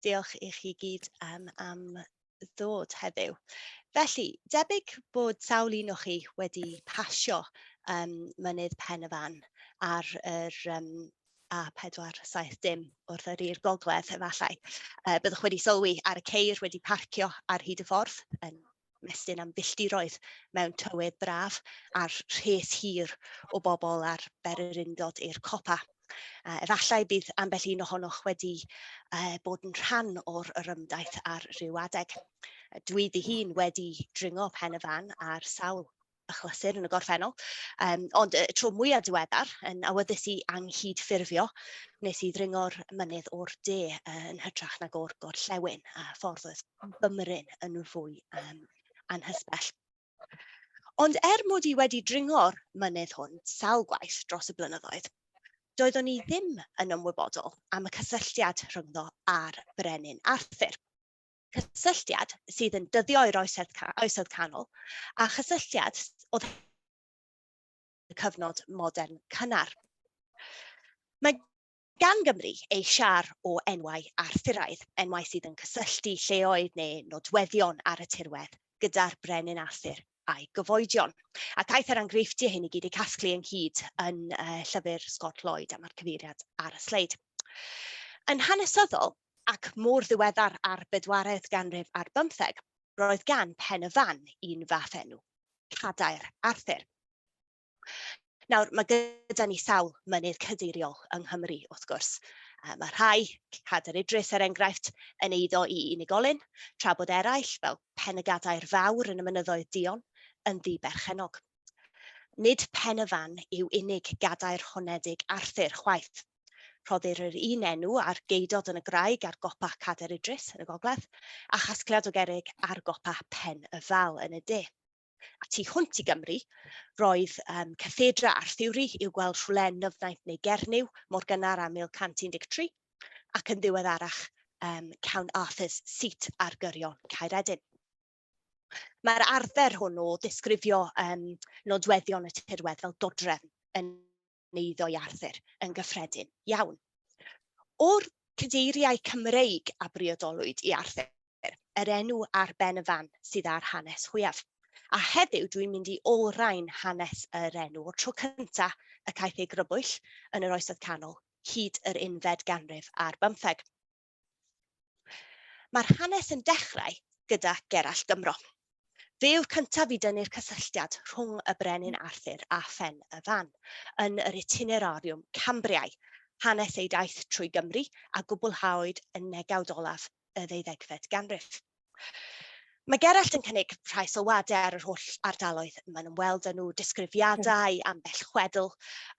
diolch i chi gyd am ddod heddiw. Felly, debyg bod sawl un o chi wedi pasio mynydd Pen y Fan ar yr A470 wrth yr i'r gogledd efallai. Byddwch wedi sylwi ar y ceir wedi parcio ar hyd y ffordd yn mestyn am filltiroedd mewn tywydd braf a'r rhes hir o bobl ar bererindod i'r copa. Efallai bydd ambell un ohonoch wedi bod yn rhan o'r yrymdaith ar ryw adeg. Dwi ddi hun wedi dringo Pen y Fan ar sawl achlysur yn y gorffennol, ond y tro mwyaf diweddar yn awyddus i anghydffurfio, nes i ddringo'r mynydd o'r de yn hytrach nag o'r gorllewin, a ffordd oedd bymryn yn fwy anhysbell. Ond mod i wedi dringo'r mynydd hwn sawl gwaith dros y blynyddoedd, doeddwn i ddim yn ymwybodol am y cysylltiad rhyngddo a'r Brenin Arthur. Cysylltiad sydd yn dyddio i'r Oesoedd Canol, a chysylltiad oedd y cyfnod modern cynnar. Mae gan Gymru ei siar o enwau Arthuraidd, enwau sydd yn cysylltu lleoedd neu nodweddion ar y tirwedd gyda'r Brenin Arthur a'i gyfoedion. Ac aeth yr enghreifftiau hyn i gyd eu casglu ynghyd yn llyfr Scott Lloyd am yr cyfeiriad ar y sleid. Yn hanesyddol, ac mor ddiweddar ar 4edd ganrif ar 15, roedd gan Pen y Fan un fath enw, Cadair Arthur. Nawr, mae gyda ni sawl mynydd cadeiriol yng Nghymru, wrth gwrs. Mae rhai, Cadair Idris er enghraifft, yn eiddo i unigolyn, tra bod eraill, fel Pen y Gadair Fawr yn y mynyddoedd Duon, yn ddiberchenog. Nid Pen y Fan yw unig gadair honedig Arthur chwaith. Rhoddir yr un enw ar geidod yn y graig ar gopa Cadair Idris yn y gogledd, a chasgliad o gerrig ar gopa Pen y Fal yn y de. A tu hwnt i Gymru, roedd cathedra Arthuri i'w gweld rhwle Nyfnaeth neu Gernyw mor gynnar a 1113, ac yn ddiweddarach Count Arthur's Seat ar gyrion Caeredin. Mae'r arfer hwn o ddisgrifio nodweddion y tirwedd fel dodrefn yn eiddo i Arthur yn gyffredin iawn. O'r cadeiriau Cymreig a briodolwyd i Arthur, yr enw ar ben y fan sydd ar hanes hwyaf. A heddiw dwi'n mynd i olrhain hanes yr enw o'r tro cyntaf y caiff ei grybwyll yn yr Oesoedd Canol hyd yr 11th ganrif ar 15. Mae'r hanes yn dechrau gyda Gerallt Gymro. Fe yw'r cyntaf i dynnu'r cysylltiad rhwng y Brenin Arthur a Phen y Fan yn yr itinerariwm Cambriau, hanes ei daith trwy Gymru a gwblhawyd yn negawd olaf y 12fed ganrif. Mae Gerallt yn cynnig rhai sylwadau ar yr holl ardaloedd maen nhw'n weld yn nhw disgrifiadau ambell chwedl,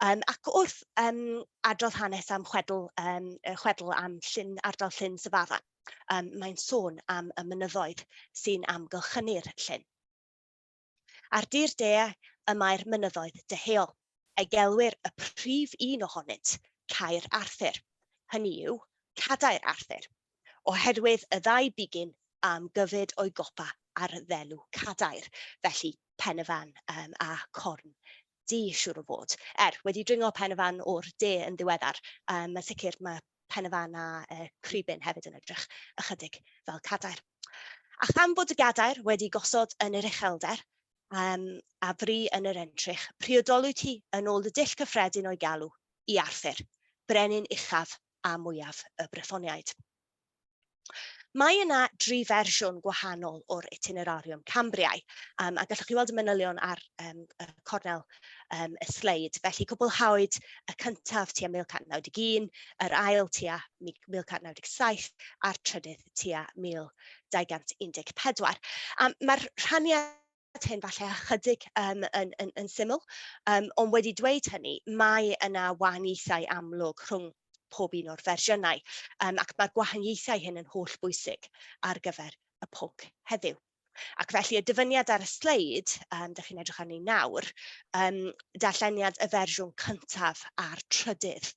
ac wrth adrodd hanes am chwedl am ardal Llyn Syfadda, mae'n sôn am y mynyddoedd sy'n amgylchynu'r llyn. Ar dir de y mae'r mynyddoedd deheuol, ei gelwir y prif un ohonynt, Caer Arthur, hynny yw Cadair Arthur, oherwydd y ddau bigyn am gyfyd o'i gopa ar ddelw Cadair, felly Pen y Fan a Corn Du siŵr o fod. Wedi dringo Pen y Fan o'r de yn ddiweddar, mae'n sicr mae Pen y Fan a Cribyn hefyd yn edrych ychydig fel Cadair. A cham bod y gadair wedi gosod yn yr uchelder a fri yn yr entrych, priodolwyd hi yn ôl y dull cyffredin o'i galw i Arthur, brenin uchaf a mwyaf y Brythoniaid. Mae yna 3 fersiwn gwahanol o'r itinerariwm Cambriau, a gallwch chi weld y manylion ar cornel y sleid. Felly cwblhawyd y cyntaf tua 1191, yr ail tua 1197, a'r trydydd tua 1214. Mae'r rhaniad hyn falle ychydig yn syml, ond wedi dweud hynny, mae yna wahaniaethau amlwg rhwng pob un o'r fersiynau, ac mae'r gwahaniaethau hyn yn holl bwysig ar gyfer y pwnc heddiw. Ac felly y dyfyniad ar y sleid, dych chi'n edrych arni nawr, darlleniad y fersiwn cyntaf a'r trydydd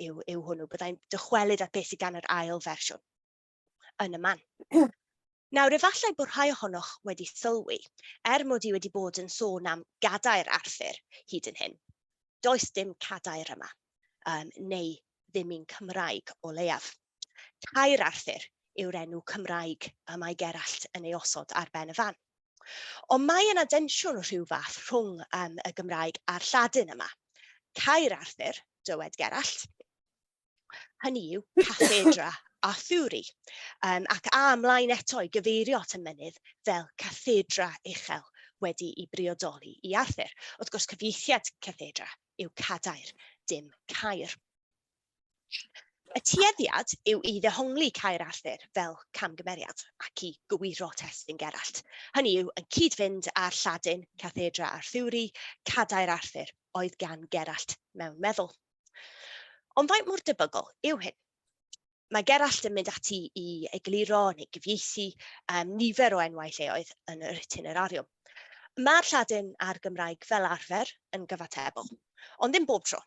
yw hwnnw. Byddai'n dychwelyd at beth sydd gan yr ail fersiwn yn y man. Nawr, efallai bod rhai ohonoch wedi sylwi, mod i wedi bod yn sôn am Gadair Arthur hyd yn hyn, does dim Cadair yma, neu ddim un Cymraeg o leiaf. Caer Arthur yw'r enw Cymraeg y mae Gerallt yn ei osod ar ben y fan. Ond mae yna densiwn o rhyw fath rhwng y Gymraeg a'r Lladin yma. Caer Arthur, dywed Gerallt, hynny yw cathedra Arthuri, ac a ymlaen eto i gyfeirio at y mynydd fel cathedra uchel wedi i briodoli i Arthur. Wrth gwrs, cyfieithiad cathedra yw cadair, dim caer. Y tueddiad yw i ddehongli Caer Arthur fel camgymeriad ac i gywiro testun Gerallt. Hynny yw yn cyd-fynd â'r Lladin cathedra Arthuri, cadair Arthur oedd gan Gerallt mewn meddwl. Ond faint mor debygol yw hyn? Mae Gerallt yn mynd ati i egluro neu gyfieithu nifer o enwau lleoedd yn yr itinerariwm. Mae'r Lladin a'r Gymraeg fel arfer yn gyfatebol, ond ddim bob tro.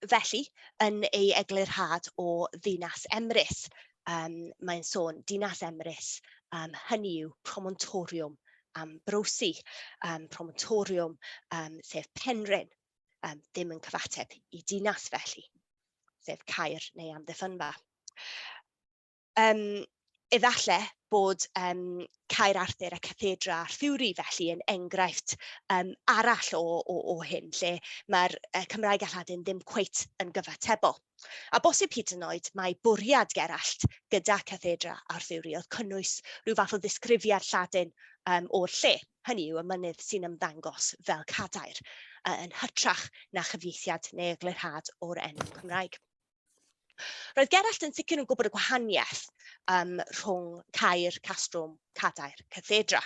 Felly, yn ei eglurhad o ddinas Emrys, mae'n sôn dinas Emrys, hynny yw promontoriwm Ambrosi, promontoriwm sef penrhyn, ddim yn cyfateb i dinas felly, sef Caer neu amddiffynfa. Efallai bod Caer Arthur a cathedra Arthuri felly yn enghraifft arall o hyn, lle mae'r Cymraeg a Lladin ddim cweit yn gyfatebol. A bosib hyd yn oed mae bwriad Gerallt gyda cathedra Arthuri oedd cynnwys rhyw fath o ddisgrifiad Lladin o'r lle. Hynny yw y mynydd sy'n ymddangos fel cadair, yn hytrach na chyfieithiad neu eglurhad o'r enw Cymraeg. Roedd Gerallt yn sicr yn gwybod y gwahaniaeth rhwng caer, castrwm, cadair, cathedra.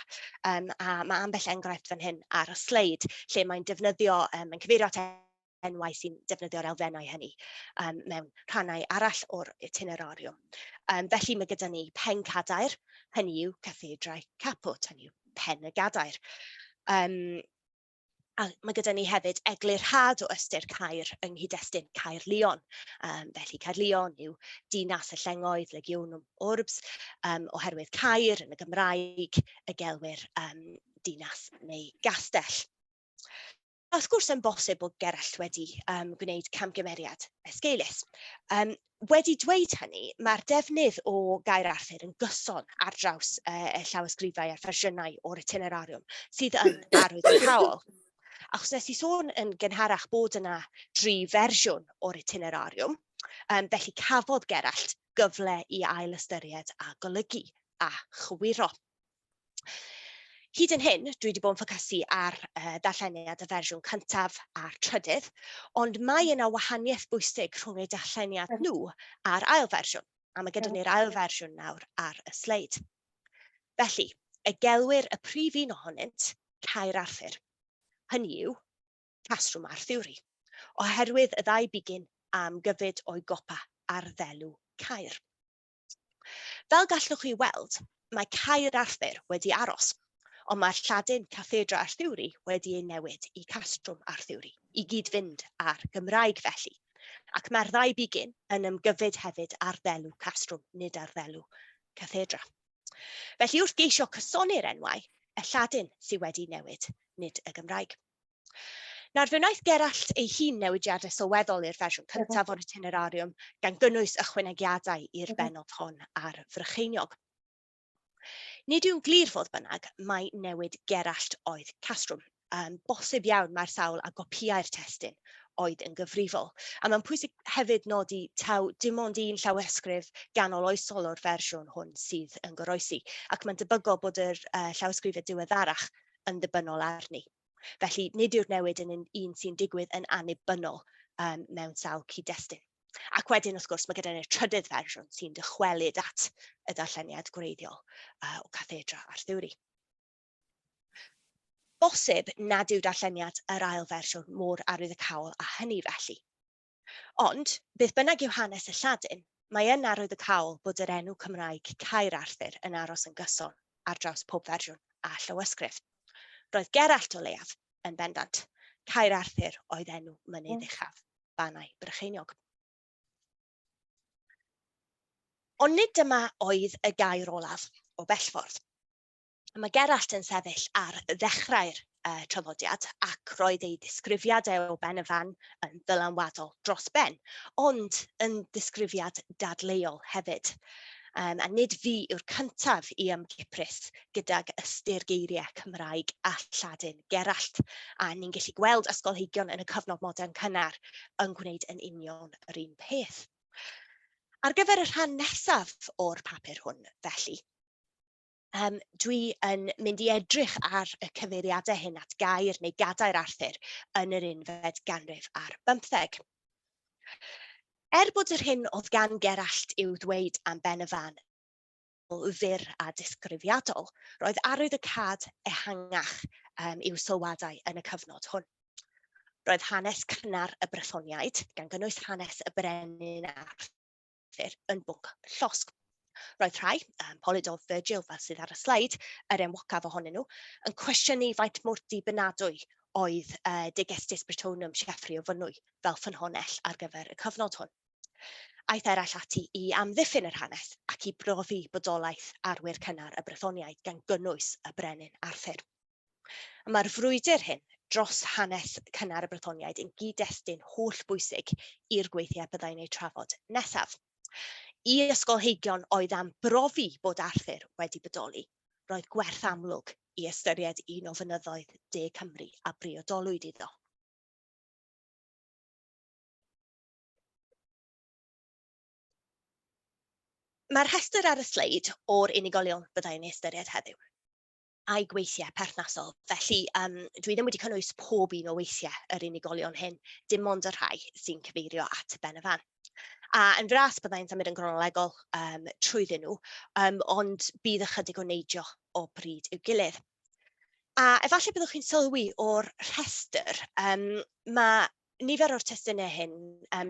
A mae ambell enghraifft fan hyn ar y sleid lle mae'n defnyddio, mae'n cyfeirio at enwau sy'n defnyddio'r elfennau hynny mewn rhannau arall o'r itinerariwm. Felly mae gyda ni pen cadair, hynny yw cathedrau caput, hynny yw pen y gadair. A mae gyda ni hefyd eglurhad o ystyr Caer yng nghyd-destun Caerleon. Felly Caerleon yw dinas y llengoedd Legionum Urbs, oherwydd Caer yn y Gymraeg y gelwir dinas neu gastell. Wrth gwrs yn bosib bod Gerallt wedi gwneud camgymeriad esgeulus. Wedi dweud hynny, mae'r defnydd o gair Arthur yn gyson ar draws y llawysgrifau a'r fersiynau o'r itinerariwm sydd yn arwyddocaol. Achos nes I sôn yn gynharach bod yna 3 fersiwn o'r itinerariwm, felly cafodd Gerallt gyfle i ailystyried a golygu a chywiro. Hyd yn hyn, dwi wedi bod yn ffocysu ar darlleniad y fersiwn cyntaf a'r trydydd, ond mae yna wahaniaeth bwysig rhwng eu darlleniad nhw a'r ail fersiwn, a mae gyda ni'r ail fersiwn nawr ar y sleid. Felly, y gelwir y prif un ohonynt, Caer Arthur. Hynny yw castrwm Arthuri, oherwydd y ddau bigyn am gyfyd o'i gopa ar ddelw Caer. Fel gallwch chi weld, mae Caer Arthur wedi aros, ond mae'r Lladin cathedra Arthuri wedi ei newid i castrwm Arthuri, i gyd-fynd â'r Gymraeg felly, ac mae'r ddau bigyn yn ymgyfyd hefyd ar ddelw castrwm, nid ar ddelw cathedra. Felly wrth geisio cysoni'r enwau, y Lladin sydd wedi newid, nid y Gymraeg. Nawr, fe wnaeth Gerallt ei hun newidiadau sylweddol i'r fersiwn cyntaf o'r itinerariwm gan gynnwys ychwanegiadau i'r benod hon ar Frycheiniog. Nid yw'n glir fodd bynnag mae newid Gerallt oedd castrwm. Bosib iawn mae'r sawl a gopïau'r testun oedd yn gyfrifol. A mae'n pwysig hefyd nodi taw dim ond un llawysgrif ganol oesol o'r fersiwn hwn sydd yn goroesi, ac mae'n debygol bod yr llawysgrifau diweddarach yn ddibynnol arni. Felly, nid yw'r newid yn un sy'n digwydd yn annibynnol mewn sawl cyd-destun. Ac wedyn, wrth gwrs, mae gyda ni'r trydydd fersiwn sy'n dychwelyd at y darlleniad gwreiddiol o cathedra Arthuri. Bosib nad yw darlleniad yr ail fersiwn mor arwyddocaol a hynny felly. Ond, beth bynnag yw hanes y Lladin, mae yn arwyddocaol bod yr enw Cymraeg Caer Arthur yn aros yn gyson ar draws pob fersiwn a llawysgrif. Roedd Gerallt o leiaf yn bendant. Caer Arthur oedd enw mynydd uchaf Banau Brycheiniog. Ond nid dyma oedd y gair olaf o bellffordd. Mae Gerallt yn sefyll ar ddechrau'r traddodiad ac roedd ei ddisgrifiad o ben y fan yn ddylanwadol dros ben, ond yn ddisgrifiad dadleuol hefyd. A nid fi yw'r cyntaf i ymgyprys gydag ystyr geiriau Cymraeg a Lladin Gerallt, a ni'n gallu gweld ysgolheigion yn y cyfnod modern cynnar yn gwneud yn union yr un peth. Ar gyfer y rhan nesaf o'r papur hwn, felly, dwi yn mynd i edrych ar y cyfeiriadau hyn at gair neu gadair Arthur yn yr unfed ganrif ar 15. Bod yr hyn oedd gan Gerallt i'w ddweud am ben y fan fyr a disgrifiadol, roedd arwyddocâd ehangach i'w sylwadau yn y cyfnod hwn. Roedd hanes cynnar y Brythoniaid, gan gynnwys hanes y Brenin Arthur yn bwnc llosg. Roedd rhai, Polyd of Virgil fel sydd ar y sleid, yr enwocaf ohonyn nhw, yn cwestiynu faint mor dibynadwy oedd digestis Brittonum Sieffre o Fynwy fel ffynhonnell ar gyfer y cyfnod hwn. Aeth eraill ati i amddiffyn yr hanes ac i brofi bodolaeth arwyr cynnar y Brythoniaid gan gynnwys y Brenin Arthur. Mae'r frwydr hyn dros hanes cynnar y Brythoniaid yn gyd-destun holl bwysig i'r gweithiau byddai'n ei trafod nesaf. I ysgolheigion oedd am brofi bod Arthur wedi bodoli, roedd gwerth amlwg i ystyried un o fynyddoedd De Cymru a briodolwyd iddo. Mae'r rhestr ar y sleid o'r unigolion byddai'n ei ystyried heddiw a'i gweithiau perthnasol. Felly, dwi ddim wedi cynnwys pob un o weithiau yr unigolion hyn, dim ond y rhai sy'n cyfeirio at ben y fan. A yn fras byddai'n symud yn gronolegol trwyddyn nhw, ond bydd ychydig o neidio o bryd i'w gilydd. A efallai byddwch chi'n sylwi o'r rhestr, mae nifer o'r testunau hyn,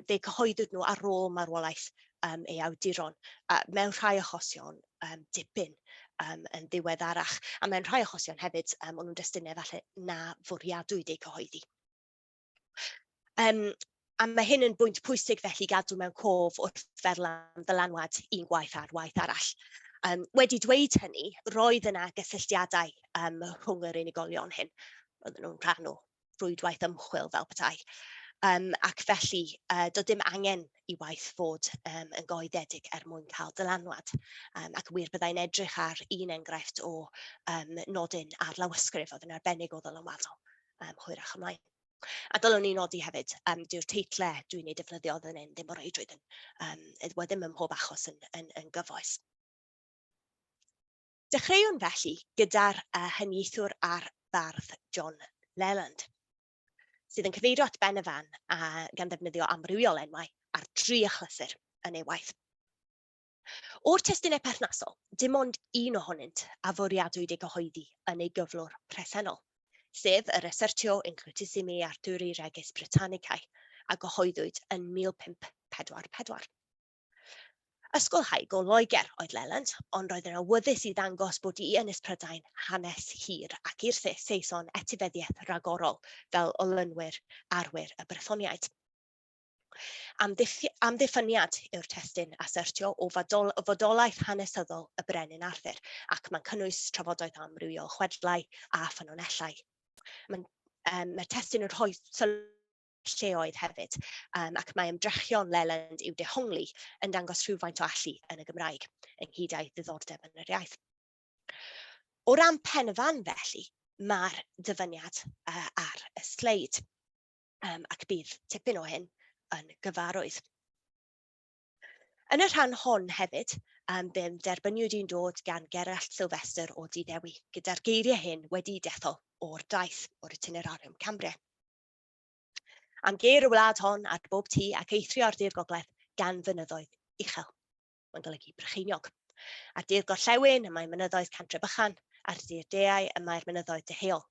fe cyhoeddwyd nhw ar ôl marwolaeth ei awduron, mewn rhai achosion dipyn yn ddiweddarach, a mewn rhai achosion hefyd, o'n nhw'n destunau falle na fwriadwyd eu cyhoeddi. A mae hyn yn bwynt pwysig felly gadw mewn cof wrth feddwl am ddylanwad un gwaith ar waith arall. Wedi dweud hynny, roedd yna gysylltiadau rhwng yr unigolion hyn. Roedden nhw'n rhan o rwydwaith ymchwil fel petai. Ac felly, doedd dim angen i waith fod yn goeddedig mwyn cael dylanwad. Ac wir byddai'n edrych ar un enghraifft o nodyn ar lawysgrif oedd yn arbennig o ddylanwadol hwyrach ymlaen. A dylwn ni nodi hefyd, dyw'r teitlau dwi'n ei defnyddio oedd yn ddim o reidrwydd ddim ym mhob achos yn gyfoes. Dechreuwn felly gyda'r heniaethwr a'r bardd John Leland, sydd yn cyfeirio at ben y fan gan ddefnyddio amrywiol enwau ar 3 achlysur yn ei waith. O'r testunau perthnasol, dim ond un ohonynt a fwriadwyd ei gyhoeddi yn ei gyflwr presennol, sef yr Assertio Inclutissimi Arthuri Regis Britannicae, a gyhoeddwyd yn 1544. Ysgolhaig o Loegr oedd Leland, ond roedd yn awyddus i ddangos bod i Ynys Prydain hanes hir ac i'r Saeson etifeddiaeth ragorol fel olynwyr arwyr y Brythoniaid. Amddiffyniad yw'r testun Assertio o fodolaeth hanesyddol y Brenin Arthur, ac mae'n cynnwys trafodaeth amrywiol chwedlau a ffynonellau. Mae'r testun yn rhoi lleoedd hefyd, ac mae ymdrechion Leland i'w dehongli yn dangos rhywfaint o allu yn y Gymraeg, ynghyd â'i ddiddordeb yn yr iaith. O ran pen y fan felly, mae'r dyfyniad ar y sleid, ac bydd tipyn o hyn yn gyfarwydd. Yn y rhan hon hefyd, bydd derbyniwyd i'n dod gan Gerallt Sylvester o Didewi, gyda'r geiriau hyn wedi dethol o'r daith o'r itinerariwm Cambria. Am geir y wlad hon ar bob tŷ ac eithrio ar dir gogledd gan fynyddoedd uchel. Mae'n golygu Brycheiniog. Ar dir gorllewin y mae mynyddoedd Cantref Bychan, ar dir deau y mae'r mynyddoedd deheuol,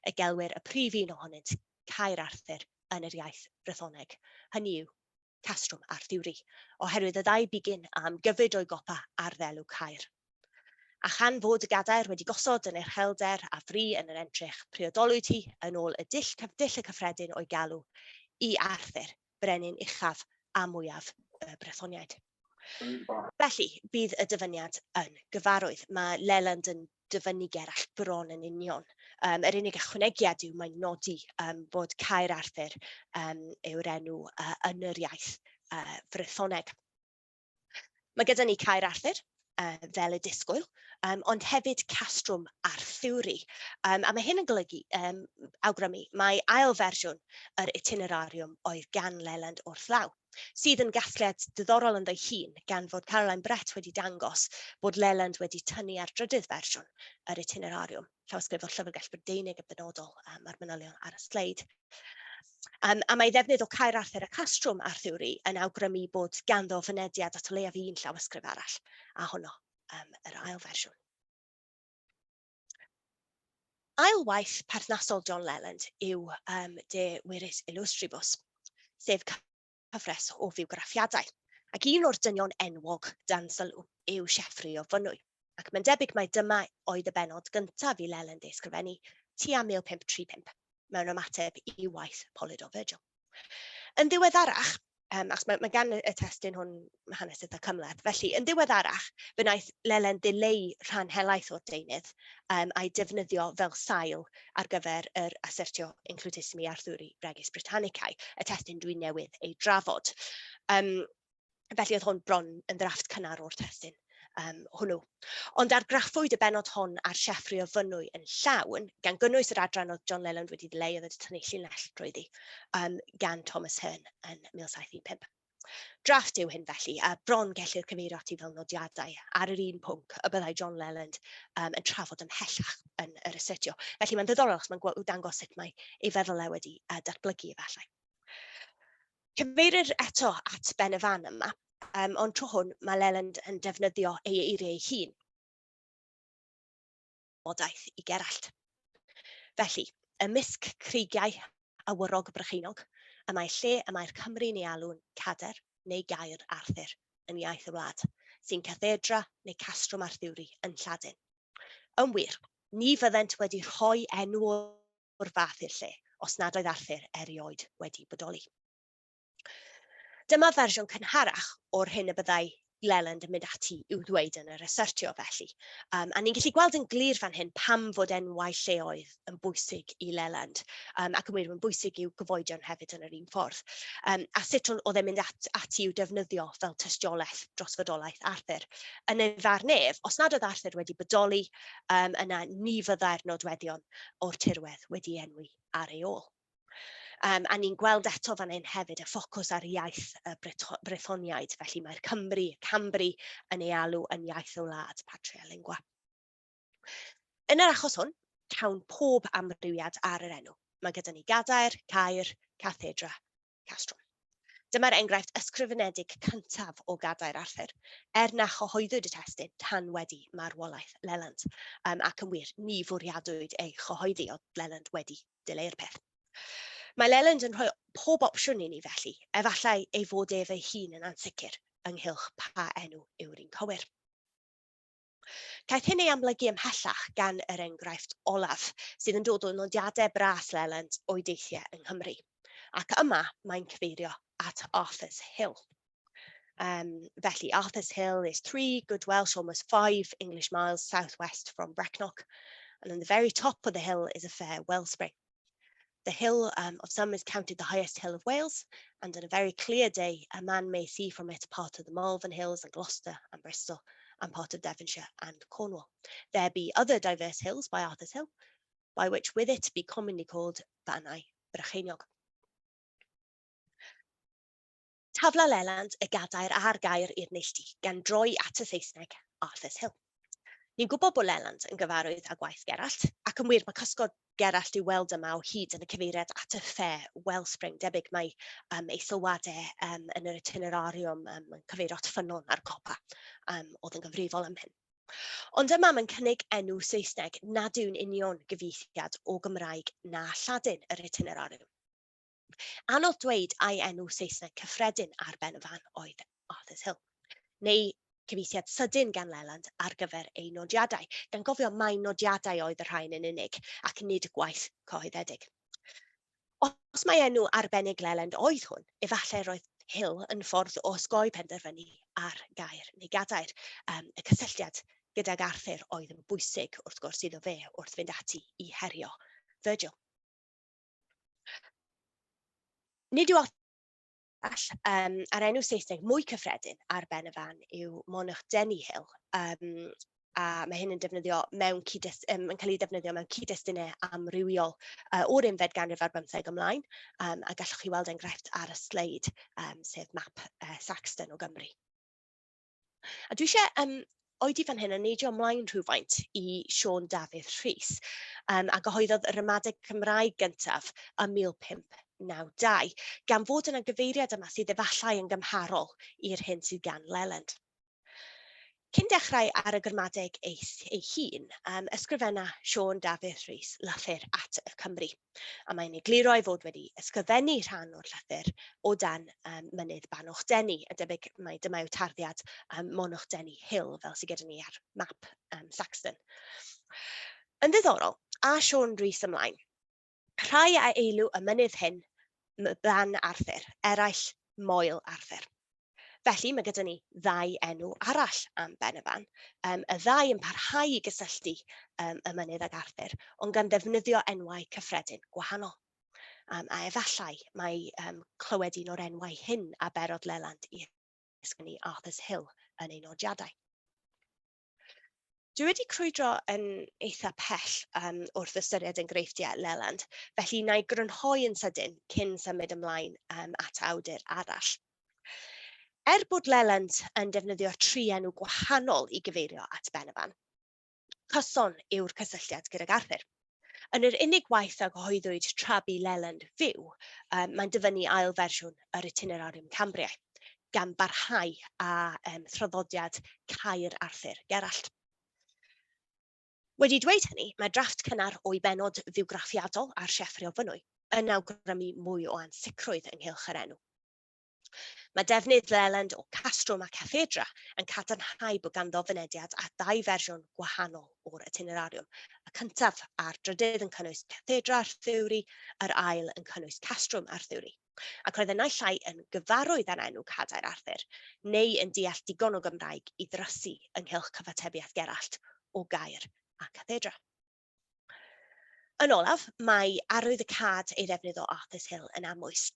y gelwir y prif un ohonynt, Caer Arthur, yn yr iaith Brythoneg. Hynny yw Castrum Arthuri, oherwydd y ddau bigyn am gyfyd o'i gopa ar ddelw Caer. A chan fod y gadair wedi gosod yn yr uchelder a fri yn yr entrych, priodolwyd hi yn ôl y dill y cyffredin o'i galw i Arthur, brenin uchaf a mwyaf y Brythoniaid. Felly, bydd y dyfyniad yn gyfarwydd. Mae Leland yn dyfynnu Gerallt bron yn union Yr unig ychwanegiad yw mae'n nodi bod Caer Arthur yw'r enw yn yr iaith Frythoneg. Mae gyda ni Caer Arthur fel y disgwyl, ond hefyd castrwm Arthuri. A mae hyn yn golygu, awgrymu, mae ail fersiwn yr itinerariwm oedd gan Leland wrth law, sydd yn gasgliad diddorol ynddo'i hun, gan fod Caroline Brett wedi dangos bod Leland wedi tynnu ar drydydd fersiwn yr itinerariwm, llawysgrif o'r Llyfrgell Brydeinig y benodol ar manylion ar y sleid. A mae ddefnydd o Caer Arthur a castrwm Arthuri yn awgrymu bod ganddo fynediad at o leiaf un llawysgrif arall, a honno yr ail fersiwn. Ail waith perthnasol John Leland yw De Viris Illustribus, sef cyfres o fywgraffiadau. Ac un o'r dynion enwog dan sylw yw Sieffre o Fynwy. Ac mae'n debyg mai dyma oedd y benod gyntaf i Leland ei ysgrifennu tua 1535. Mewn ymateb i waith Polyd o Virgil. Yn ddiweddarach, achos mae gan y testun hwn hanes eitha cymhleth, felly yn ddiweddarach, fe wnaeth Leland ddileu rhan helaeth o'r deunydd a'i defnyddio fel sail ar gyfer yr assertio includissimi Arthuri Regis Britannicae, y testun dwi'n newydd ei drafod. Felly oedd hwn bron yn ddrafft cynnar o'r testun hwnnw. Ond argraffwyd y benod hon ar Sieffre o Fynwy yn llawn, gan gynnwys yr adran oedd John Leland wedi ddileu oedd wedi tynnu llinell drwyddi, gan Thomas Hearn yn 1715. Drafft yw hyn felly, a bron gellir cyfeirio ati fel nodiadau ar yr un pwnc y byddai John Leland yn trafod ymhellach yn yr assertio. Felly mae'n ddiddorol os mae'n dangos sut mae ei feddwl wedi datblygu efallai. Cyfeirir eto at ben y fan yma, ond tro hwn mae Leland yn defnyddio ei eiriau hun. Odaeth i Gerallt. Felly, ymysg creigiau awyrog brycheinog, y mae'r lle y mae'r Cymru'n ei alw'n Cader neu Gaer Arthur yn iaith y wlad, sy'n cathedra neu castrwm Arthuri yn Lladin. Yn wir, ni fyddent wedi rhoi enw o'r fath i'r lle, os nad oedd Arthur erioed wedi bodoli. Dyma fersiwn cynharach o'r hyn y byddai Leland yn mynd ati i'w ddweud yn yr assertio felly. A ni'n gallu gweld yn glir fan hyn pam fod enwau lleoedd yn bwysig i Leland, ac yn wir yn bwysig i'w gyfoedion hefyd yn yr un ffordd. A sut oedd e'n mynd ati i'w defnyddio fel tystiolaeth dros fodolaeth Arthur. Yn ei farn ef, os nad oedd Arthur wedi bodoli, yna ni fyddai'r nodweddion o'r tirwedd wedi enwi ar ei ôl. A ni'n gweld eto fan hyn hefyd y ffocws ar iaith y Brythoniaid, felly mae'r Cambri yn ei alw yn iaith y wlad patria lingua. Yn yr achos hwn, cawn pob amrywiad ar yr enw. Mae gyda ni Gadair, Caer, Cathedra, Castrwm. Dyma'r enghraifft ysgrifenedig cyntaf o Gadair Arthur, na chyhoeddwyd y testun tan wedi marwolaeth Leland, ac yn wir, ni fwriadwyd ei chyhoeddi oedd Leland wedi dileu'r peth. Mae Leland yn rhoi pob opsiwn i ni felly, efallai ei fod ef ei hun yn ansicr ynghylch pa enw yw'r un cywir. Caeth hyn ei amlygu ymhellach gan yr enghraifft olaf, sydd yn dod o nodiadau bras Leland o'i deithiau yng Nghymru. Ac yma mae'n cyfeirio at Arthur's Hill. Felly, Arthur's Hill is 3 good Welsh, almost 5 English miles southwest from Brecknock, and on the very top of the hill is a fair wellspring. The hill of some is counted the highest hill of Wales, and on a very clear day, a man may see from it part of the Malvern Hills and Gloucester and Bristol, and part of Devonshire and Cornwall. There be other diverse hills by Arthur's Hill, by which with it be commonly called Bannau Brycheiniog. Tafla Leland y Gadair a'r gair i'r neilltu gan droi at y Saesneg Arthur's Hill. Ni'n gwybod bod Leland yn gyfarwydd â gwaith Gerallt, ac yn wir mae cysgod Gerallt i'w weld yma o hyd yn y cyfeiriad at y fair wellspring, debyg mae ei sylwadau yn yr itinerariwm yn cyfeirio at ffynnon a'r copa oedd yn gyfrifol am hyn. Ond yma mae'n cynnig enw Saesneg nad yw'n union gyfieithiad o Gymraeg na Lladin yr itinerariwm. Anodd dweud ai enw Saesneg cyffredin ar ben y fan oedd Arthur's Hill, neu cyfieithiad sydyn gan Leland ar gyfer ei nodiadau, gan gofio mai nodiadau oedd y rhain yn unig ac nid gwaith cyhoeddedig. Os mae enw arbennig Leland oedd hwn, efallai roedd Hill yn ffordd o osgoi penderfynu ar gair neu gadair, y cysylltiad gydag Arthur oedd yn bwysig wrth gwrs iddo fe wrth fynd ati I herio Virgil. Nid yw a'r enw Saesneg mwy cyffredin ar ben y fan yw Monach Denny Hill, a mae hyn yn defnyddio mewn yn cael ei defnyddio mewn cyd-destunau amrywiol o'r unfed ganrif ar 15 ymlaen, a gallwch chi weld enghraifft ar y sleid, sef map Saxton o Gymru. A dwi eisiau oedi fan hyn yn neidio ymlaen rhywfaint I Siôn Dafydd Rhys, a gyhoeddodd y ramadeg Cymraeg gyntaf ym 1592, gan fod yna gyfeiriad yma sydd efallai yn gymharol i'r hyn sydd gan Leland. Cyn dechrau ar y gramadeg ei hun, ysgrifenna Siôn Dafydd Rhys lythyr at y Cymru, a mae'n egluro ei fod wedi ysgrifennu rhan o'r llythyr o dan mynydd Banoch Denny, a debyg mae dyma yw tarddiad Monach Denny Hill fel sydd gyda ni ar map Saxton. Yn ddiddorol, a Siôn Rhys ymlaen, rhai a eilw y mynydd hyn ban Arthur, eraill moel Arthur. Felly mae gyda ni ddau enw arall am ben y fan. Y ddau yn parhau I gysylltu y mynydd ag Arthur, ond gan ddefnyddio enwau cyffredin gwahanol. A efallai mae clywed un o'r enwau hyn a berodd Leland I ysgrifennu Arthur's Hill yn ei nodiadau. Dwi wedi crwydro yn eitha pell wrth ystyried enghreifftiau Leland, felly na I grynhoi yn sydyn cyn symud ymlaen at awdur arall. Bod Leland yn defnyddio tri enw gwahanol I gyfeirio at ben y fan, cyson yw'r cysylltiad gydag Arthur. Yn yr unig waith a gyhoeddwyd tra bu Leland fyw, mae'n dyfynnu ail fersiwn yr itinerarium Cambriae, gan barhau a thraddodiad Caer Arthur Gerallt. Wedi dweud hynny, mae drafft cynnar o'i benod fywgraffiadol a'r Sieffre o Fynwy yn awgrymu mwy o ansicrwydd ynghylch yr enw. Mae defnydd Leland o castrwm a cathedra yn cadarnhau bod ganddo fynediad a ddau fersiwn gwahanol o'r itinerarium. Y cyntaf a'r drydydd yn cynnwys cathedra Arthuri, yr ail yn cynnwys castrwm Arthuri. Ac roedd yna llai yn gyfarwydd â'r enw Cadair Arthur, neu yn deall digon o Gymraeg I ddrysu ynghylch cyfatebiaeth Gerallt o gair a cathedra. Yn olaf, mae arwydd y cad ei ddefnydd o Arthur's Hill yn amwys.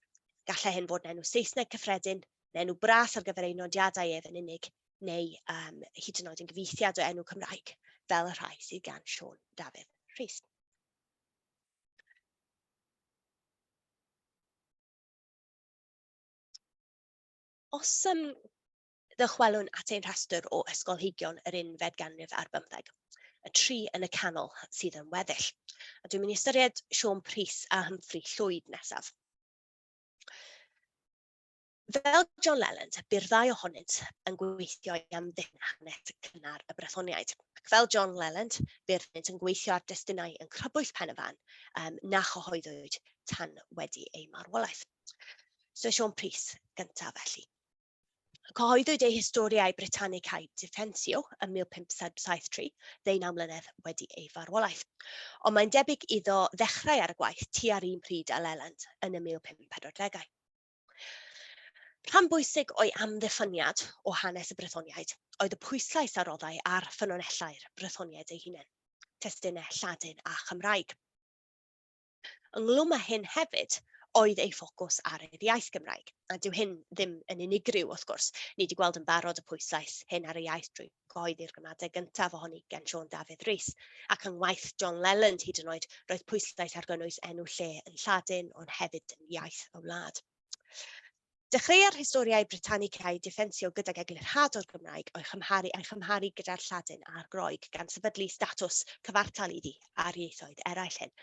Gallai hyn fod yn enw Saesneg cyffredin, yn enw bras ar gyfer ei nodiadau ef yn unig, neu hyd yn oed yn gyfeithiad o enw Cymraeg, fel y rhai sydd gan Siôn Dafydd Rhys. Os ddychwelwn at ein rhestr o ysgolheigion yr unfed ganrif ar 15, y tri yn y canol sydd yn weddill, a dwi'n mynd I ystyried Siôn Prys a Humphrey Llwyd nesaf. Fel John Leland, by'r ddau ohonynt yn gweithio I amddiffyn hanes cynnar y Brythoniaid. Ac fel John Leland, by'r ddaunt yn gweithio ar destunau yn crybwyll pen y fan na chyhoeddwyd tan wedi ei marwolaeth. So Siôn Prys gyntaf felly. Cyhoeddwyd ei historiau Britannicaidd Defensio ym 1573, 19 mlynedd wedi ei farwolaeth. Ond mae'n debyg iddo ddechrau ar y gwaith tua'r un pryd â Leland yn y 1540au. Rhan bwysig o'i amddiffyniad o hanes y Brythoniaid oedd y pwyslais a roddai ar ffynonellau'r Brythoniaid ei hunain, testunau Lladin a Chymraeg. Ynglwm â hyn hefyd, oedd ei ffocws ar yr iaith Gymraeg, a dyw hyn ddim yn unigryw wrth gwrs, ni wedi gweld yn barod y pwyslais hyn ar y iaith drwy gyhoeddi'r gramadeg gyntaf ohoni gan Siôn Dafydd Rhys, ac yn waith John Leland hyd yn oed roedd pwyslais ar gynnwys enw lle yn Lladin ond hefyd yn iaith y wlad. Dechreua'r historiau Britannicaidd Defensio gydag eglurhad o'r Gymraeg a'i chymharu gyda'r Lladin a'r Groeg gan sefydlu statws cyfartal iddi ar ieithoedd eraill hyn.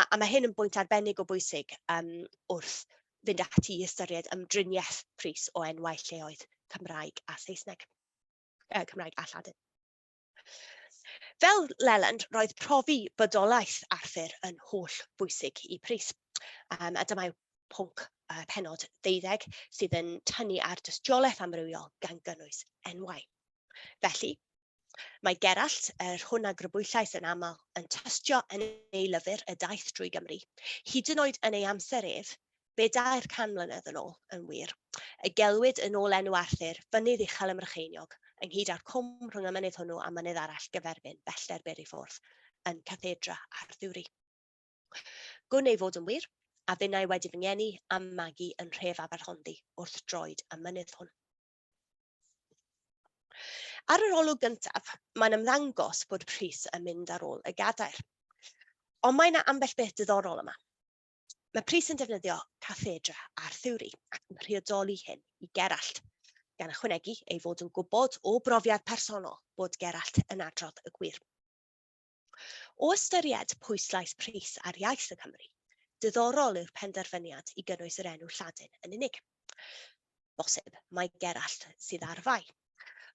A mae hyn yn bwynt arbennig o bwysig wrth fynd ati I ystyried ymdriniaeth Prys o enwau lleoedd Cymraeg a Saesneg, Cymraeg a Lladin. Fel Leland, roedd profi bydolaeth Arthur yn holl bwysig I Prys, a dyma yw pwnc penod 12 sydd yn tynnu ar dystiolaeth amrywiol gan gynnwys enwau. Felly, mae Gerallt, yr hwn a grybwyllais yn aml, yn tystio yn ei lyfr y daith drwy Gymru, hyd yn oed yn ei amser ef, Be dair 100 mlynedd yn ôl yn wir, y gelwyd yn ôl enw Arthur fynydd uchel ym Mrycheiniog, ynghyd â'r cwm rhwng y mynydd hwnnw a mynydd arall gyferbyn bellter ber i ffwrdd yn cathedra Arthuri. Gwn ei fod yn wir, a fynnai wedi fy ngeni am magu yn nhref Aberhonddu wrth droed y mynydd hwn. Ar yr olwg gyntaf, mae'n ymddangos bod pris yn mynd ar ôl y gadair. Ond mae yna ambell beth diddorol yma. Mae pris yn defnyddio cathedra Arthuri ac yn priodoli hyn i Gerallt, gan ychwanegu ei fod yn gwybod o brofiad personol bod Gerallt yn adrodd y gwir. O ystyried pwyslais pris ar iaith y Cymru, diddorol yw'r penderfyniad i gynnwys yr enw Lladin yn unig. Bosib mae Gerallt sydd ar fai.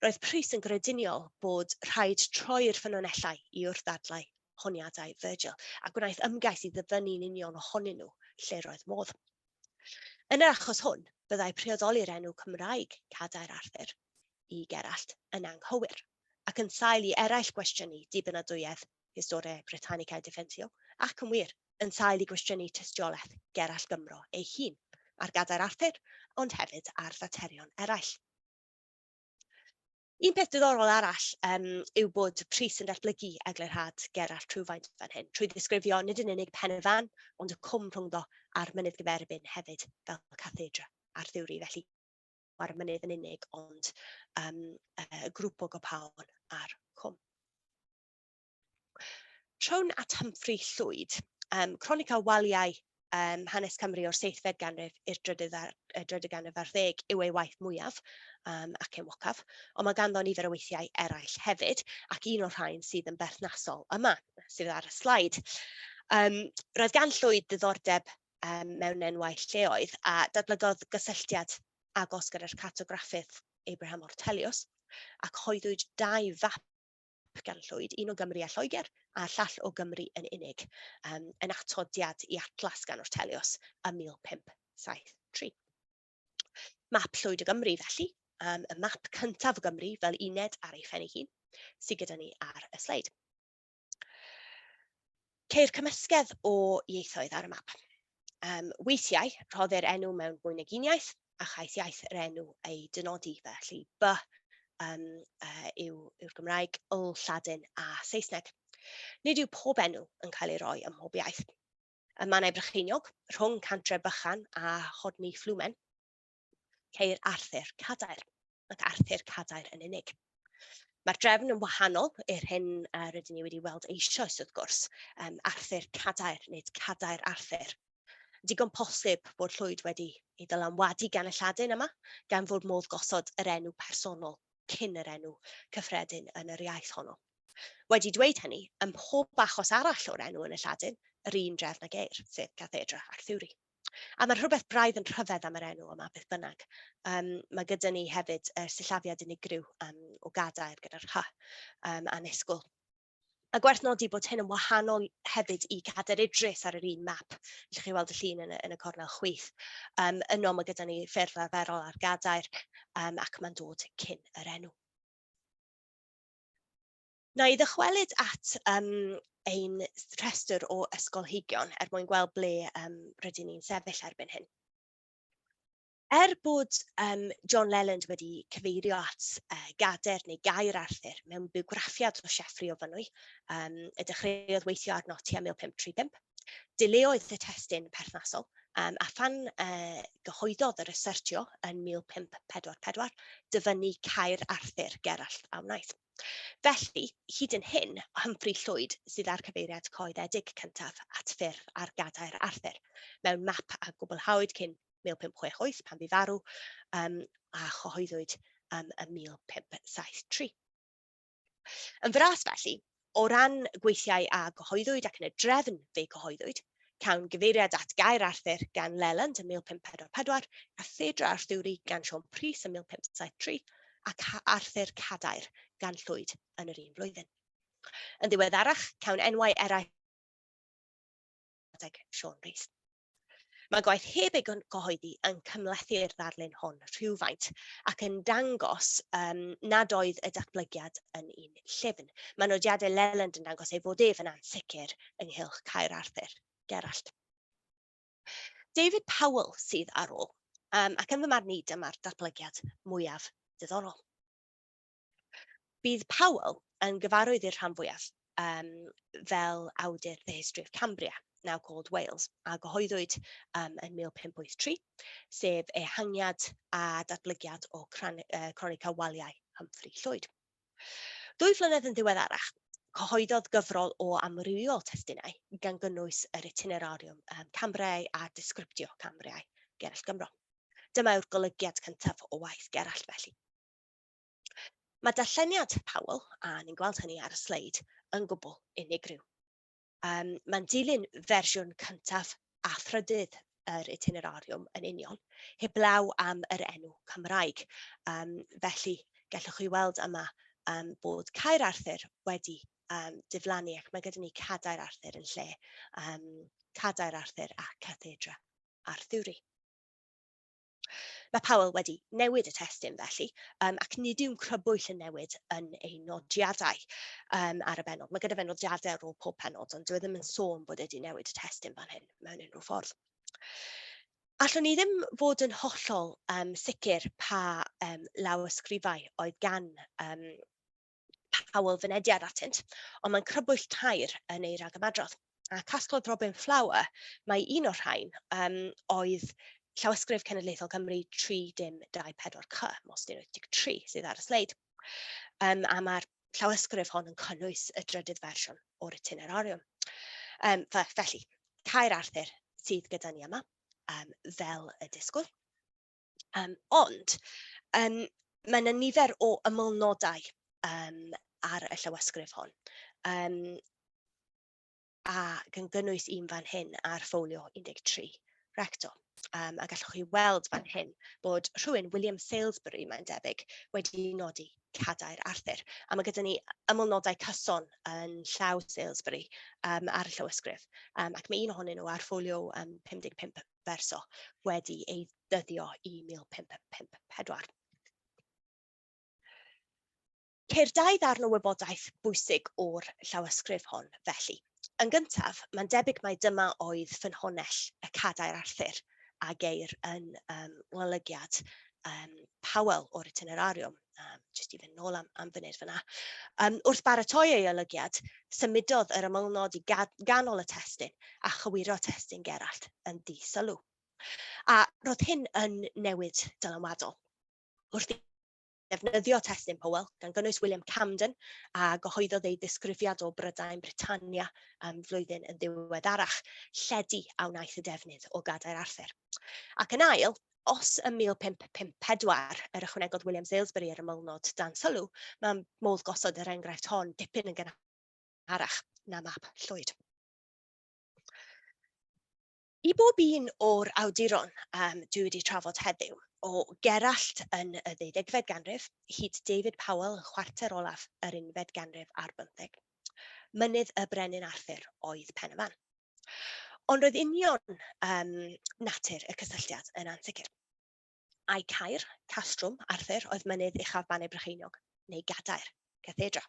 Roedd pris yn grediniol bod rhaid troi'r ffynonellau i wrthadlau honiadau Virgil, ac gwnaeth ymgais i ddyfynnu'n union ohonyn nhw lle roedd modd. Yn yr achos hwn, byddai priodoli'r enw Cymraeg Cadair Arthur i Gerallt yn anghywir, ac yn sail i eraill gwestiynu dibynadwyedd Historia Britannica Defensio, ac yn wir, yn sail i gwestiynu tystiolaeth Gerallt Gymro ei hun ar Gadair Arthur, ond hefyd ar faterion eraill. Un peth diddorol arall yw bod pris yn datblygu eglurhad Gerallt rhywfaint fan hyn, trwy ddisgrifio nid yn unig pen y fan, ond y cwm rhwngddo a'r mynydd gyferbyn hefyd fel cathedra Arthuri, felly mae'r mynydd yn unig, ond grŵp o gopaon ar cwm. Trown at Humphrey Llwyd, cronica waliau hanes Cymru o'r 7fed ganrif i'r 10yd ganrif ar 10 yw ei waith mwyaf ac enwocaf, ond mae ganddo nifer o weithiau eraill hefyd, ac un o'r rhain sydd yn berthnasol yma, sydd ar y slaid. Roedd gan Llwyd diddordeb mewn enwau lleoedd a datblygodd gysylltiad agos gyda'r cartograffydd Abraham Ortelius, ac hoeddwyd 2 fap gan Llwyd, un o Gymru a Lloegr a llall o Gymru yn unig, yn atodiad i atlas gan Ortelius ym 1573. Map Llwyd o Gymru felly, y map cyntaf o Gymru fel uned ar ei phen ei hun, sydd gyda ni ar y sleid. Ceir cymysgedd o ieithoedd ar y map. Weithiau rhoddir enw mewn mwy nag uniaith, a chais iaith yr enw ei dynodi, felly by yw'r Gymraeg, L, Lladin a Saesneg. Nid yw pob enw yn cael ei roi ym mhob iaith. Y mannau Brycheiniog, rhwng Cantref Bychan a Chodni Fflwmen, ceir Arthur Cadair, ac Arthur Cadair yn unig. Mae'r drefn yn wahanol i'r hyn rydyn ni wedi weld eisoes wrth gwrs, Arthur Cadair, nid Cadair Arthur. Digon posib bod Llwyd wedi ei dylanwadu gan y Lladin yma, gan fod modd gosod yr enw personol cyn yr enw cyffredin yn yr iaith honno. Wedi dweud hynny, ym mhob achos arall o'r enw yn y Lladin, yr un drefn ag eir, sef cathedra Arthuri. A mae rhywbeth braidd yn rhyfedd am yr enw yma, beth bynnag. Mae gyda ni hefyd sillafiad unigryw o gadair gyda'r hy anisgwl. A gwerth nodi bod hyn yn wahanol hefyd i Cadair Idris ar yr un map. Llwch chi weld y llun yn y cornel chwith. Yno mae gyda ni ffurf arferol ar gadair ac mae'n dod cyn yr enw. Na i ddychwelyd at ein rhestr o ysgolheigion mwyn gweld ble rydyn ni'n sefyll erbyn hyn. Bod John Leland wedi cyfeirio at Gadair neu Gair Arthur mewn biwgraffiad o Sieffre o Fynwy, y dechreuodd weithio ar noti ym 1535, dileoedd y testun perthnasol, a phan gyhoeddodd yr researchio yn 1544, dyfynnu Caer Arthur Gerallt a wnaeth. Felly, hyd yn hyn, Humphrey Llwyd sydd ar cyfeiriad coeddedig cyntaf at ffurf ar Gadair Arthur, mewn map a gwblhawyd cyn 1568 pan bu farw a chyhoeddwyd ym 1573. Yn fras felly, o ran gweithiau a gyhoeddwyd ac yn y drefn fe gyhoeddwyd, cawn gyfeiriad at Gair Arthur gan Leland yn 1544, Cathedra Arthuri gan Sion Pris yn 1573, ac Arthur Cadair gan Llwyd yn yr un flwyddyn. Yn ddiweddarach, cawn enwau eraill Sion Pris. Mae gwaith heb ei gyhoeddi yn cymlethu'r ddarlun hon rhywfaint ac yn dangos nad oedd y datblygiad yn un llyfn. Mae nodiadau Leland yn dangos ei fod ef yn ansicr ynghylch Caer Arthur Gerallt. David Powell sydd ar ôl, ac yn fy marn i dyma'r datblygiad mwyaf diddorol. Bydd Powell yn gyfarwydd i'r rhan fwyaf fel awdur The History of Cambria, now called Wales, a gyhoeddwyd yn 1583, sef ehangiad a datblygiad o cronica waliau Humphrey Llwyd. 2 flynedd yn ddiweddarach, cyhoeddodd gyfrol o amrywiol testunau gan gynnwys yr itinerariwm Cambriau a disgriptio Cambriau Gerallt Gymro. Dyma yw'r golygiad cyntaf o waith Gerallt felly. Mae darlleniad Powell, a ni'n gweld hynny ar y sleid, yn gwbl unigryw. Mae'n dilyn fersiwn cyntaf a thrydydd yr itinerariwm yn union, heblaw am yr enw Cymraeg. Felly, gallwch chi weld yma bod Caer Arthur wedi diflannu, ac mae gyda ni Cadair Arthur yn lle Cadair Arthur a Cathedra Arthuri. Mae Powell wedi newid y testun felly, ac nid yw'n crybwyll yn newid yn ei nodiadau ar y benod. Mae gyda fe nodiadau ar ôl pob penod, ond dwi ddim yn sôn bod wedi newid y testun fan hyn mewn unrhyw ffordd. Allwn ni ddim fod yn hollol sicr pa lawysgrifau oedd gan Powell fynediad atynt, ond mae'n crybwyll tair yn ei ragymadrodd. A casglodd Robin Flower, mae un o'r rhain oedd Llawysgrif Cenedlaethol Cymru 3-dim-2-4 C, 1983, sydd ar y sleid. A mae'r llawysgrif hon yn cynnwys y drydydd fersiwn o'r itinerariwm. Felly, Caer Arthur sydd gyda ni yma, fel y disgwyl. Ond, mae yna nifer o ymylnodau ar y llawysgrif hon. A gan gynnwys un fan hyn ar ffolio 13 recto. A gallwch chi weld fan hyn bod rhywun, William Salisbury, mae'n debyg, wedi nodi Cadair Arthur. A mae gyda ni ymylnodau cyson yn llaw Salisbury ar y llawysgrif. Ac mae un ohonyn nhw ar ffolio 55 verso wedi ei ddyddio i 1554. Ceir 2 ddarn o wybodaeth bwysig o'r llawysgrif hon felly. Yn gyntaf, mae'n debyg mai dyma oedd ffynhonnell y Cadair Arthur a geir yn olygiad Powell o'r itinerariwm, jyst i fynd nôl am funud fyna. Wrth baratoi ei olygiad, symudodd yr ymylnod i ganol y testun a chywiro testun Gerallt yn ddisylw. A roedd hyn yn newid dylanwadol. Wrth defnyddio testun Powell gan gynnwys William Camden a gyhoeddodd ei ddisgrifiad o Brydain Britannia flwyddyn yn ddiweddarach, lledu a wnaeth y defnydd o Cadair Arthur. Ac yn ail, os ym 1554 yr ychwanegodd William Salisbury yr ymylnod dan sylw, mae'n modd gosod yr enghraifft hon dipyn yn gynharach na map Llwyd. I bob un o'r awduron dwi wedi trafod heddiw, o Gerallt yn y 18fed ganrif, hyd David Powell yn chwarter olaf yr 11fed ganrif ar 15, mynydd y Brenin Arthur oedd pen y fan. Ond roedd union natur y cysylltiad yn ansicr. A'i Caer, Castrwm, Arthur oedd mynydd uchafbannau Brycheiniog, neu Gadair, Cathedra.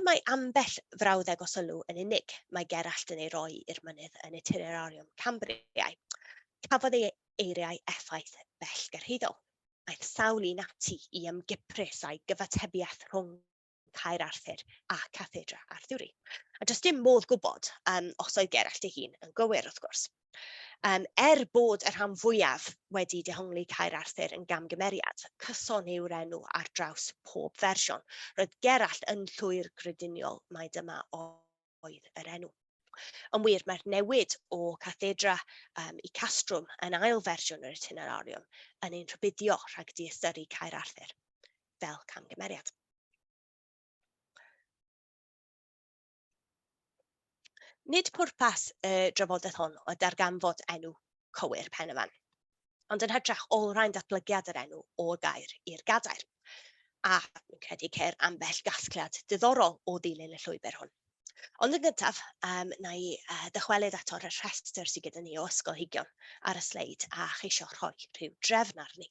Mai ambell frawddeg o sylw yn unig, mae Gerallt yn ei roi i'r mynydd yn itinerariwm Cambriau. Cafodd ei eiriau effaith bellgyrhaeddol. Aeth sawl un ati i ymgyprus a'i gyfatebiaeth rhwng Caer Arthur a Cathedra Arthuri. A does dim modd gwybod os oedd Gerallt ei hun yn gywir wrth gwrs. Bod y rhan fwyaf wedi dehongli Caer Arthur yn gamgymeriad, cyson yw'r enw ar draws pob fersiwn. Roedd Gerallt yn llwyr grediniol mai dyma oedd yr enw. Yn wir, mae'r newid o Cathedra i Castrwm yn ail fersiwn yr itinerariwm yn ein rhybuddio rhag diystyru Caer Arthur fel camgymeriad. Nid pwrpas y drafodaeth hon o darganfod enw cywir pen y fan, ond yn hytrach olrhain datblygiad yr enw o'r gair i'r gadair. A dwi'n credu ceir ambell gasgliad diddorol o ddilyn y llwybr hwn. Ond yn gyntaf, na i ddychwelyd ato'r rhestr sydd gyda ni o ysgolheigion ar y sleid a cheisio rhoi rhyw drefn arni.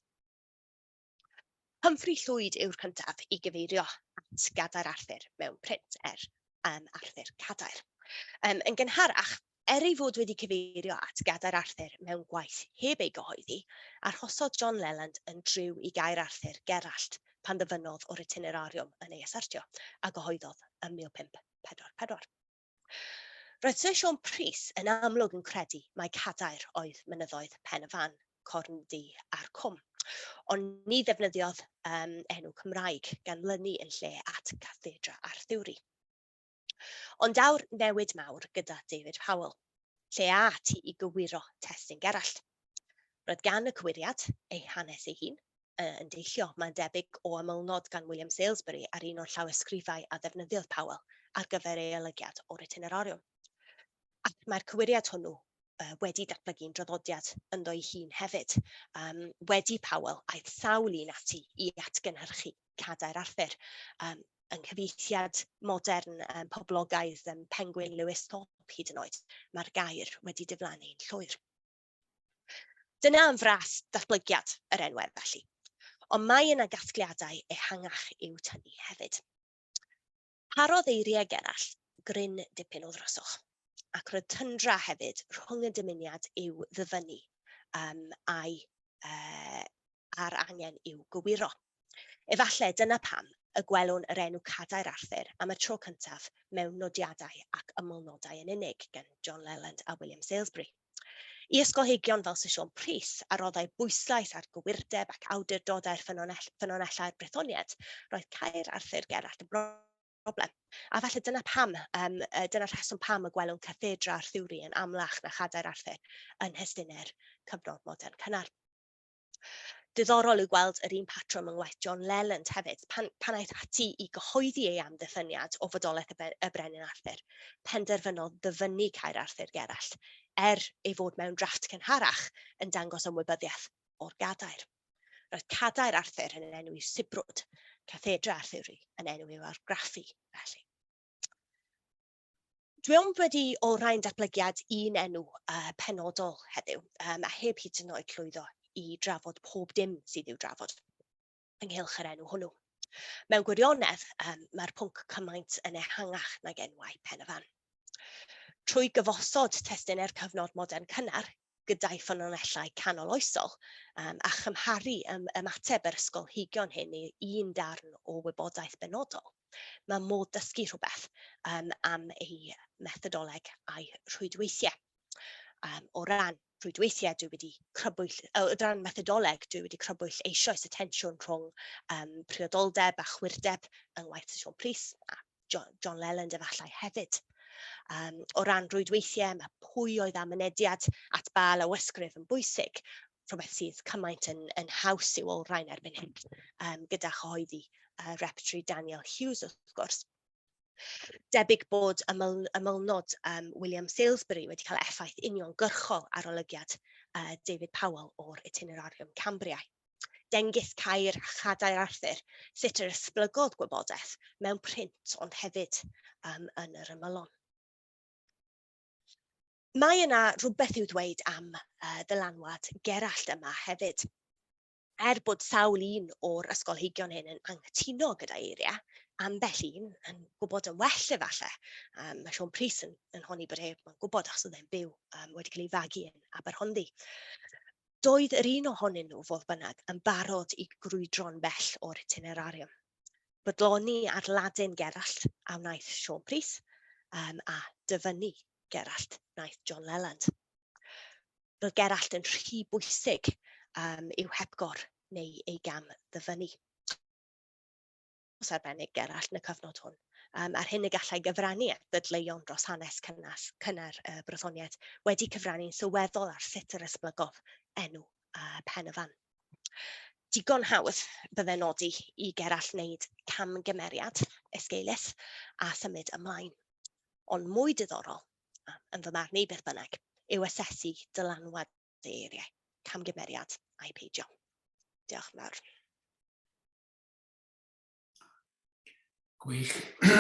Humphrey Llwyd yw'r cyntaf i gyfeirio at Gadair Arthur mewn print Arthur Cadair. Yn gynharach, ei fod wedi cyfeirio at gadair Arthur mewn gwaith heb ei gyhoeddi, arhosodd John Leland yn driw i gair Arthur Gerallt pan ddyfynodd o'r itinerariwm yn ei asartio a gyhoeddodd ym 1544. Roedd Sir Siôn Prys yn amlwg yn credu mai cadair oedd mynyddoedd Pen y Fan, Corn Du a'r Cwm, ond ni ddefnyddiodd enw Cymraeg gan lynu yn lle at Cathedra Arthuri. Ond dawr newid mawr gyda David Powell, lle a ati i gywiro testun Gerallt. Roedd gan y cywiriad ei hanes ei hun, yn deillio mae'n debyg o ymylnod gan William Salisbury ar un o'r llawysgrifau a ddefnyddiodd Powell ar gyfer ei olygiad o'r itinerariwm. Ac mae'r cywiriad hwnnw wedi datblygu'n draddodiad ynddo ei hun hefyd. Wedi Powell aeth sawl un ati i atgynhyrchu cadair Arthur, yn cyfieithiad modern poblogaidd Penguin Lewis Thorpe hyd yn oed. Mae'r gair wedi diflannu'n llwyr. Dyna yn fras datblygiad yr enwau felly, ond mae yna gasgliadau ehangach i'w tynnu hefyd. Parodd eiriau Gerallt gryn dipyn o ddryswch, ac roedd tyndra hefyd rhwng y dymuniad i'w ddyfynu a'r angen i'w gywiro. Efallai dyna pam y gwelwn yr enw cadair Arthur am y tro cyntaf mewn nodiadau ac ymylnodau yn unig gan John Leland a William Salisbury. I ysgolheigion fel Sir Siôn Prys a roddau bwyslais ar gywirdeb ac awdurdodau'r ffynonellau'r Brythoniaid, roedd cair Arthur Gerallt yn broblem. A falle dyna'r rheswm pam y gwelwn Cathedra Arthuri yn amlach na chadair Arthur yn hestunau'r cyfnod modern cynnar. Diddorol yw gweld yr un patrwm yng ngwaith John Leland hefyd, pan aeth ati i gyhoeddi ei amddiffyniad o fodolaeth y Brenin Arthur, penderfynodd ddyfynu cair Arthur Gerallt, ei fod mewn drafft cynharach yn dangos ymwybyddiaeth o'r gadair. Roedd cadair Arthur yn enw i'w sibrwd, Cathedra Arthuri yn enw i'w argraffu felly. Dwi ond wedi olrhain datblygiad un enw penodol heddiw, a heb hyd yn oed llwyddo i drafod pob dim sydd i'w drafod ynghylch yr enw hwnnw. Mewn gwirionedd, mae'r pwnc cymaint yn ehangach nag enwau Pen y Fan. Trwy gyfosod testynau'r cyfnod modern cynnar, gyda'i ffynonellau canol oesol, a chymharu ymateb yr ysgolheigion hyn i un darn o wybodaeth benodol, mae modd dysgu rhywbeth am ei methodoleg a'i rhwydweithiau. O ran rhwydweithiau, o ran methodoleg, dwi wedi crybwyll eisoes y tensiwn rhwng priodoldeb a chwirdeb yng ngwaith Sir Siôn Prys a John Leland efallai hefyd. O ran rhwydweithiau, mae pwy oedd am mynediad at bal a wysgrif yn bwysig, rhywbeth sydd cymaint yn haws i'w olrhain erbyn hyn, gyda chyhoeddi repertory Daniel Hughes wrth gwrs. Debyg bod ymylnod William Salisbury wedi cael effaith uniongyrchol ar olygiad David Powell o'r itinerariwm Cambriau. Dengys cair a chadair Arthur, sut yr esblygodd gwybodaeth mewn print ond hefyd yn yr ymylon. Mae yna rhywbeth i'w ddweud am ddylanwad Gerallt yma hefyd. Bod sawl un o'r ysgolheigion hyn yn anghytuno gyda eiriau, ambell un yn gwybod yn well efallai. Mae Siôn Prys yn honni bod e'n gwybod achos oedd e'n byw wedi cael ei fagu yn Aberhonddu. Doedd yr un ohonyn nhw fodd bynnag yn barod i grwydro'n bell o'r itinerariwm. Bodloni ar ladin Gerallt a wnaeth Siôn Prys a dyfynu Gerallt wnaeth John Leland. Roedd Gerallt yn rhy bwysig i'w hepgor neu ei gam ddyfynu. Os arbennig Gerallt yn y cyfnod hwn, ar hyn y gallai gyfrannu at ddadleuon dros hanes cynnar y Brythoniaid wedi cyfrannu'n sylweddol ar sut yr esblygodd enw Pen y Fan. Digon hawdd byddai nodi i Gerallt wneud camgymeriad esgeulus a symud ymlaen. Ond mwy diddorol, yn fy marn i beth bynnag, yw asesu dylanwad eiriau, camgymeriad a'i peidio. Diolch yn fawr. Gwych.